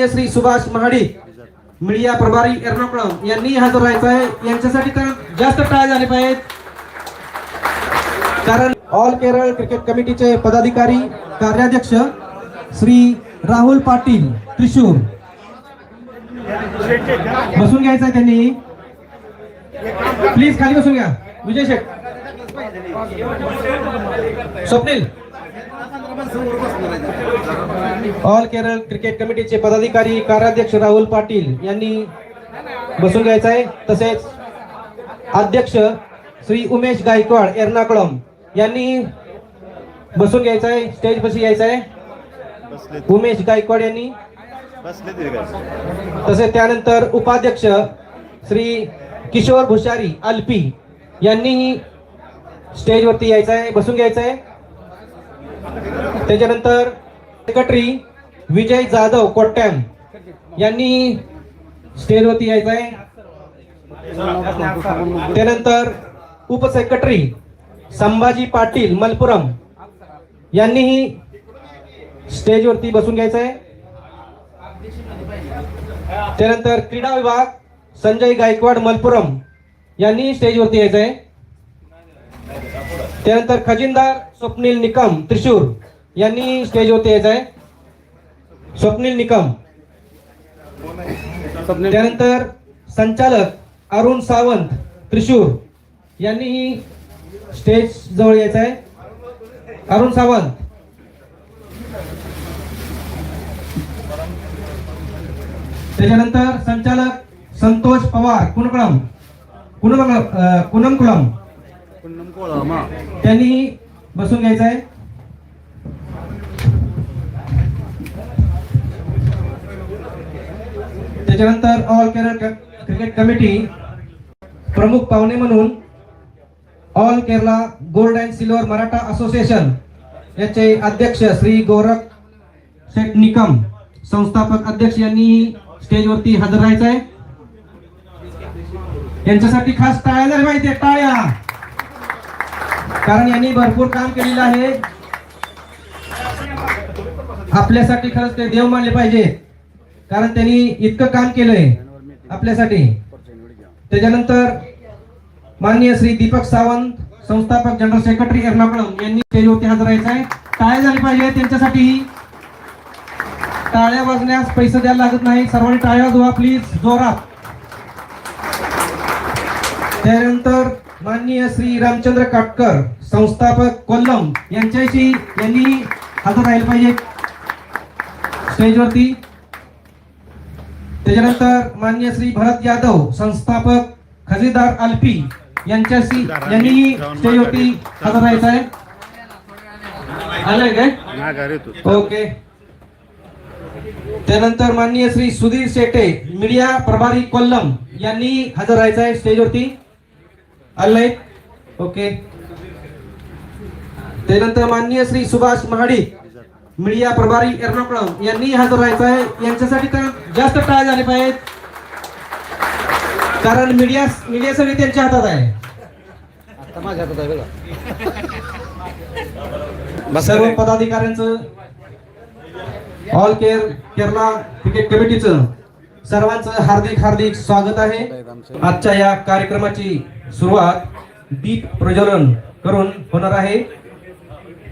माननीय श्री सुभाष महाडिक मीडिया प्रभारी एर्नाकुलम यांनी हजर राहायचं आहे। यांच्यासाठी तर जास्त टाळ्या झाले पाहिजेत, कारण ऑल केरळ क्रिकेट कमिटीचे पदाधिकारी कार्याध्यक्ष श्री राहुल पाटील त्रिशूर बसून घ्यायचं आहे त्यांनी, प्लीज खाली बसून घ्या। विजय शेठ, स्वप्नील, ऑल केरळ क्रिकेट कमिटीचे पदाधिकारी कार्याध्यक्ष राहुल पाटील यांनी बसून घ्यायचं आहे। तसेच अध्यक्ष श्री उमेश गायकवाड एर्नाकुलम यांनी बसून घ्यायचं आहे, स्टेज पाशी यायचं आहे उमेश गायकवाड यांनी। तसेच त्यानंतर उपाध्यक्ष श्री किशोर भुशारी अल्पी यांनी स्टेजवरती यायचं आहे, बसून घ्यायचं आहे। त्याच्यानंतर सेक्रेटरी विजय जाधव कोट्टॅम यांनी स्टेजवरती यायचं आहे। त्यानंतर उपसेक्रेटरी संभाजी पाटील मलपुरम यांनीही स्टेजवरती बसून घ्यायचं आहे। त्यानंतर क्रीडा विभाग संजय गायकवाड मलपुरम यांनी स्टेजवरती यायचं आहे। त्यानंतर खजिनदार स्वप्नील निकम त्रिशूर यांनी स्टेजवरती यायचं आहे, स्वप्नील निकम। त्यानंतर संचालक अरुण सावंत त्रिशूर यांनीही स्टेज जवळ यायचं आहे, अरुण सावंत। त्याच्यानंतर संचालक संतोष पवार कुनमकुलम त्यांनी बसून घ्यायचं आहे। त्याच्यानंतर ऑल केरळ क्रिकेट कमिटी प्रमुख पाहुणे म्हणून all Kerala gold and silver Maratha association याचे अध्यक्ष श्री गोरख शेठ निकम संस्थापक अध्यक्ष यांनी स्टेजवरती हजर राहायचं आहे। यांच्यासाठी खास टाळ्या झाल्या पाहिजे, टाळ्या, कारण यांनी भरपूर काम केलेलं आहे आपल्यासाठी। खरंच ते देव मानले पाहिजे, कारण त्यांनी इतकं काम केलंय आपल्यासाठी। त्याच्यानंतर माननीय श्री दीपक सावंत संस्थापक जनरल सेक्रेटरी एर्नाकुलम यांनी स्टेजवरती हजर राहायचं आहे। टाळ्या झाली पाहिजे त्यांच्यासाठी, टाळ्या वाजण्यास पैसे द्यायला लागत नाही, सर्वांनी टाळ्या वाजवा प्लीज जोरात। त्यानंतर माननीय श्री रामचंद्र काटकर संस्थापक कोल्लम यांनी हजर राहायला पाहिजे स्टेजवरती। त्याच्यानंतर माननीय श्री भरत यादव संस्थापक खजिनदार अल्पी यांनी स्टेजवरती हजर राहायचं आहे। आलंय काय? ओके। त्यानंतर माननीय श्री सुधीर शेटे मीडिया प्रभारी कोल्लम यांनी हजर राहायचं आहे स्टेजवरती, आलंय? ओके। त्यानंतर माननीय श्री सुभाष महाडिक मीडिया प्रभारी एर्नाकुलम यांनी हजर राहायचं आहे। यांच्यासाठी तर जास्त टाळ्या झाले पाहिजेत, कारण मीडिया सगळी त्यांच्या हातात आहे, सर्व पदाधिकाऱ्यांचं ऑल केरला क्रिकेट कमिटीचं सर्वांचं हार्दिक स्वागत आहे। आजच्या या कार्यक्रमाची सुरुवात दीप प्रज्वलन करून होणार आहे।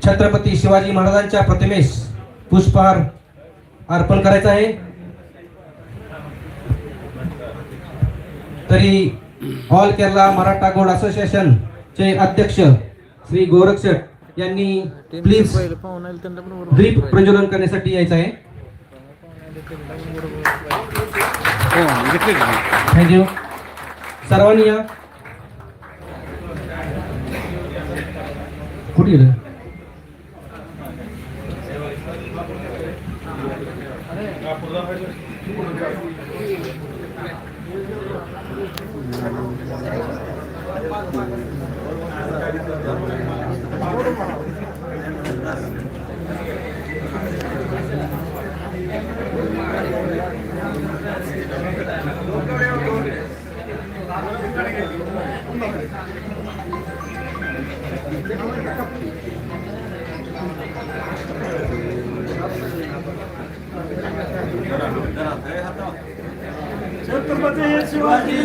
छत्रपती शिवाजी महाराजांच्या प्रतिमेस पुष्पहार अर्पण करायचा आहे। तरी all Kerala Maratha gold association चे अध्यक्ष श्री गोरख शेठ यांनी प्लीज दीप प्रज्वलन करण्यासाठी यायचं आहे। थँक्यू, सर्वांनी या। कुठे गेलं?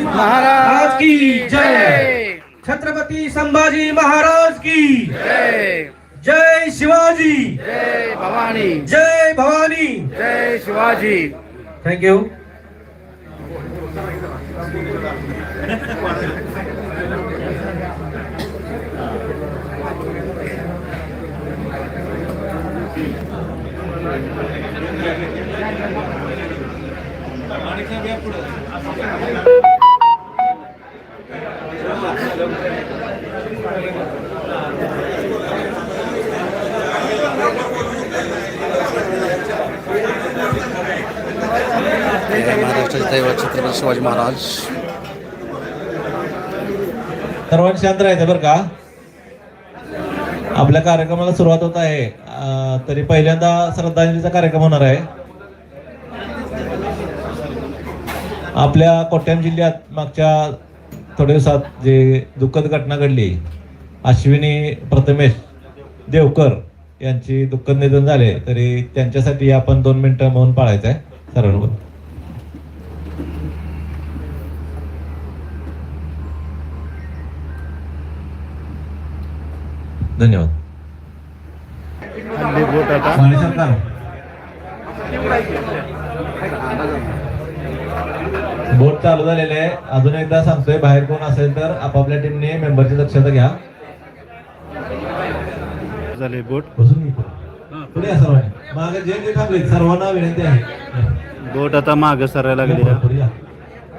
महाराज की जय। छत्रपती संभाजी महाराज की जय जय। शिवाजी जय भवानी जय भवानी जय शिवाजी। थँक्यू। महाराष्ट्राचे दैवत छत्रपती शिवाजी महाराज। सर्वांनी शांत राहायचं बरं का. आपल्या कार्यक्रमाला सुरुवात होत आहे. तरी पहिल्यांदा श्रद्धांजलीचा कार्यक्रम होणार आहे. आपल्या कोट्याम जिल्ह्यात मागच्या थोड्या दिवसात जे दुःखद घटना घडली, अश्विनी प्रथमेश देवकर यांची दुःखद निधन झाले, तरी त्यांच्यासाठी आपण 2 मिनिटं मौन पाळायचं आहे सर्वांवर. धन्यवाद. माने सरकार, बोट चालू झालेले आहे. अजून एकदा सांगतोय, बाहेर कोण असेल तर आपापल्या टीमने मेंबरची दक्षता घ्या. झाले बोट बसून घे पुढे या सर्वांनी. मागे जे थांबले सर्वांना विनंती आहे. बोट आता मागे सरायला लागली आहे. पुढे या.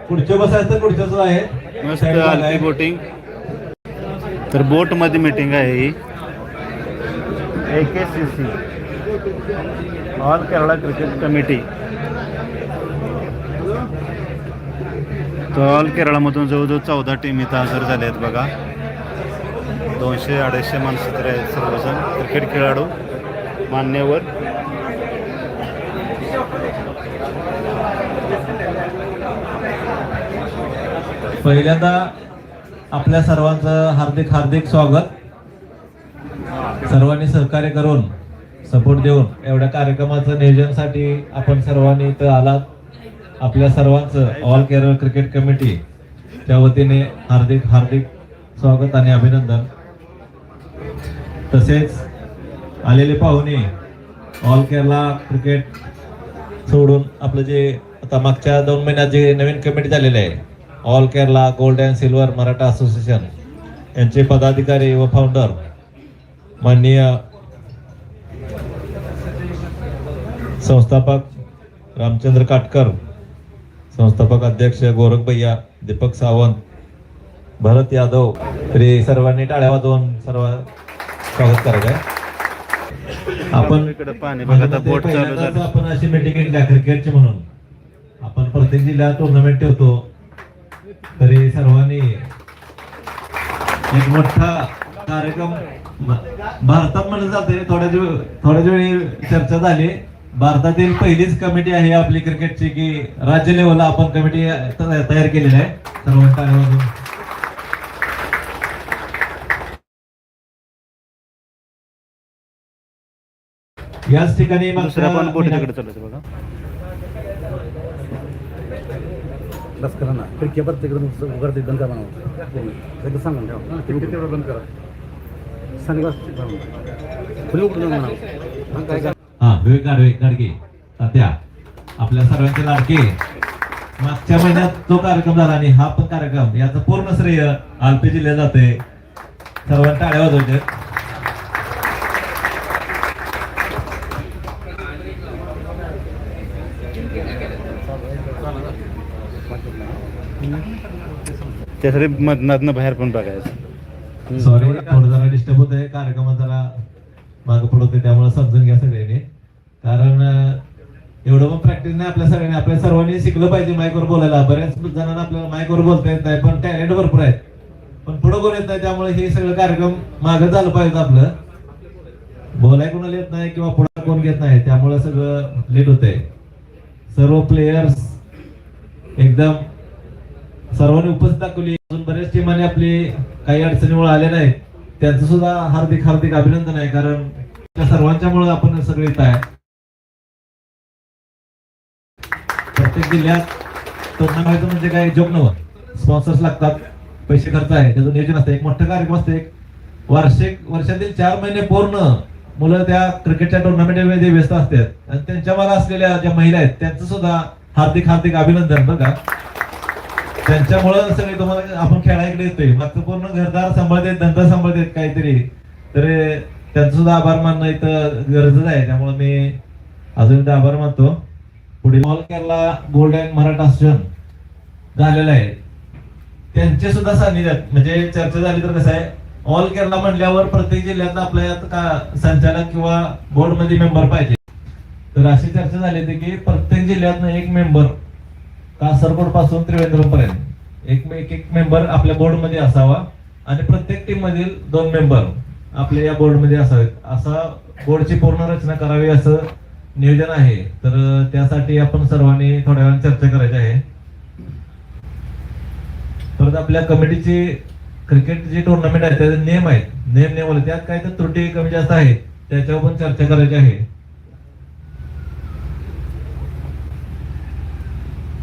पुढचे बसायचं तर पुढच्याच आहे. मस्त आली बोटिंग. तर बोट मध्ये मीटिंग आहे ही. AKCC all Kerala cricket committee. तर ऑल केरळामधून जवळजवळ 14 टीम इथं हजर झाले आहेत बघा. 200-250 माणसं तर आहेत सर्वजण क्रिकेट खेळाडू मान्यवर. पहिल्यांदा आपल्या सर्वांचं हार्दिक हार्दिक स्वागत. सर्वांनी सहकार्य करून सपोर्ट देऊन एवढ्या कार्यक्रमाचं नियोजनासाठी आपण सर्वांनी इथं आलात. आपल्या सर्वांचं ऑल केरळ क्रिकेट कमिटीच्या वतीने हार्दिक हार्दिक स्वागत आणि अभिनंदन. तसेच आलेले पाहुणे ऑल केरला क्रिकेट सोडून आपलं जे आता मागच्या 2 महिन्यात जे नवीन कमिटी झालेले आहे, all Kerala gold and silver Maratha association, यांचे पदाधिकारी व फाउंडर माननीय संस्थापक रामचंद्र काटकर, संस्थापक अध्यक्ष गोरख भैया, दीपक सावंत, भरत यादव, तरी सर्वांनी टाळ्या वाजवून सर्व स्वागत करायचं आहे. आपण इकडे पाणी बघा आता बोट चालू झाली. आपण अशी मीटिंग घेतल्या क्रिकेटची म्हणून. आपण प्रत्येक जिल्ह्यात टुर्नामेंट ठेवतो, तरी सर्वांनी एक मोठा कार्यक्रम भारतात म्हणलं जाते. थोड्या वेळी चर्चा झाली. भारतातील पहिलीच कमिटी आहे आपली क्रिकेटची की राज्य लेवलला आपण कमिटी तयार केलेली आहे. सर्वांना याच ठिकाणी दुसऱ्या पण बोट तिकडे चालू बघा. बस करा ना. खिडकी तिकडे उघडते बंद करा म्हणून सांगा ठेवा. खिडकी तेवढं बंद करा. विवेक गाडगे तात्या, आपल्या सर्वांचे लाडके. मागच्या महिन्यात तो कार्यक्रम झाला आणि हा पण कार्यक्रम, याचं पूर्ण श्रेय आलपी जिल्ह्यात जाते. सर्वांना टाळ्या वाजवायचे. त्यासाठी मधनं बाहेर पण बघायचं. सॉरी, थोडं जरा डिस्टर्ब होत आहे. कार्यक्रमात जरा मागे पुढे होते, त्यामुळे समजून घ्या सगळ्यांनी. कारण एवढं पण प्रॅक्टिस नाही आपल्या सगळ्यांनी. आपल्या सर्वांनी शिकलं पाहिजे माईकवर बोलायला. बऱ्याच जणांना आपल्याला माईकवर बोलता येत नाही, पण टॅलेंट भरपूर आहेत, पण पुढे कोण येत नाही. त्यामुळे हे सगळं कार्यक्रम मागं झालं पाहिजे. आपलं बोलाय कोणाला येत नाही किंवा पुढे कोण घेत नाही, त्यामुळे सगळं लेट होतंय. सर्व प्लेयर्स एकदम सर्वांनी उपस्थित दाखवली. अजून बऱ्याच टीमांनी आपली काही अडचणीमुळे आले नाहीत, त्यांचं सुद्धा हार्दिक हार्दिक अभिनंदन आहे. कारण त्या सर्वांच्यामुळे आपण सगळे इथं आहे. प्रत्येक जिल्ह्यात टुर्नामेंट म्हणजे काय जोक नव्हतं, स्पॉन्सर्स लागतात, पैसे खर्च आहे, त्याचं नियोजन असतं, एक मोठं कार्यक्रम असतं, एक वर्षातील 4 महिने पूर्ण मुलं त्या क्रिकेटच्या टुर्नामेंटमध्ये व्यस्त असतात आणि त्यांच्या मागे असलेल्या ज्या महिला आहेत त्यांचं सुद्धा हार्दिक हार्दिक अभिनंदन बरं का. त्यांच्यामुळं सगळे तुम्हाला आपण खेळायकडे येतोय, मागचं पूर्ण घरदार सांभाळतात, धंदा सांभाळतात काहीतरी, तर त्यांचं सुद्धा आभार मानणं इथं गरजेचं आहे. त्यामुळे मी अजून एकदा आभार मानतो. पुढील all Kerala gold and Maratha association झालेलं आहे, त्यांचे सुद्धा सानिध्यात म्हणजे चर्चा झाली तर कसं आहे, ऑल केरला म्हणल्यावर प्रत्येक जिल्ह्यात आपल्या यात का संचालक किंवा बोर्ड मध्ये मेंबर पाहिजे. तर अशी चर्चा झाली होती की प्रत्येक जिल्ह्यातनं एक मेंबर कासरगोड पासून त्रिवेंद्रम पर्यंत एक मेंबर आपल्या बोर्ड मध्ये असावा आणि प्रत्येक टीम मधील 2 मेंबर आपल्या या बोर्ड मध्ये असावेत, असा बोर्डची पूर्ण रचना करावी असं नियोजन आहे. तर त्यासाठी आपण सर्वांनी थोड्या वेळाने चर्चा करायची आहे. परत आपल्या कमिटीची क्रिकेट जी टुर्नामेंट आहे त्याचे नियम आहेत, नियम त्यात काय तर त्रुटी कमी जास्त आहेत, त्याच्यावर पण चर्चा करायची आहे.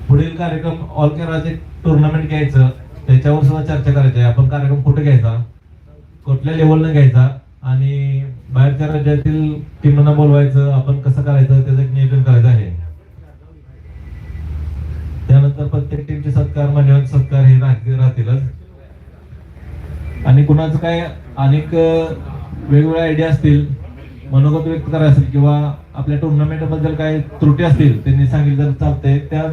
पुढील कार्यक्रम ऑल केरळचे टुर्नामेंट घ्यायचं त्याच्यावर सुद्धा चर्चा करायची आहे. आपण कार्यक्रम कुठे घ्यायचा, कुठल्या लेवलनं घ्यायचा आणि बाहेरच्या राज्यातील टीमांना बोलवायचं, आपण कसं करायचं त्याचं एक नियोजन करायचं आहे. त्यानंतर प्रत्येक टीमचे सत्कार मान्यवर सत्कार हे राहतीलच. आणि कुणाचं काय अनेक वेगवेगळ्या आयडिया असतील, मनोगत व्यक्त करायचं असेल किंवा आपल्या टुर्नामेंट बद्दल काही त्रुटी असतील त्यांनी सांगितलं तर चालतंय. त्या